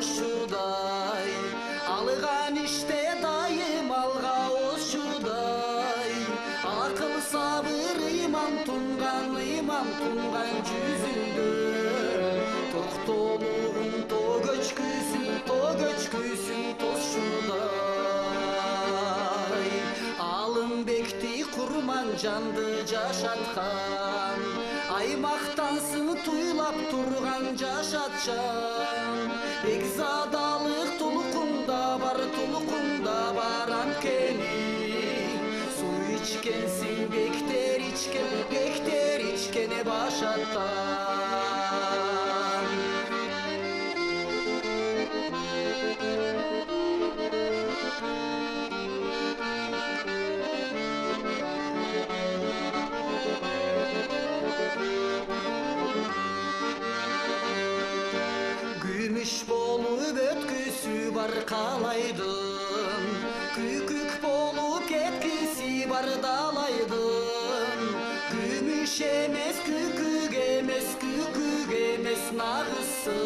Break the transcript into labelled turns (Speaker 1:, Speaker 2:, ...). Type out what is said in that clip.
Speaker 1: тошудай, алган иште дайым алга ошудай. Акыл сабыр ыйман тунган жүзүндө, токтолугун то көчкүсүн тошудай. Алымбекти курман жанды жашаткан, аймактансың туйлап турган жашатчан. Бекзадалык толкунда бар анткени, суу ичкенсиң бектер ичкене башаттан. Күмүш болуп өткүсү бар калайдын, күкүк болуп кеткиси бар далайдын. Күмүш эмес, күкүк эмес, нагысы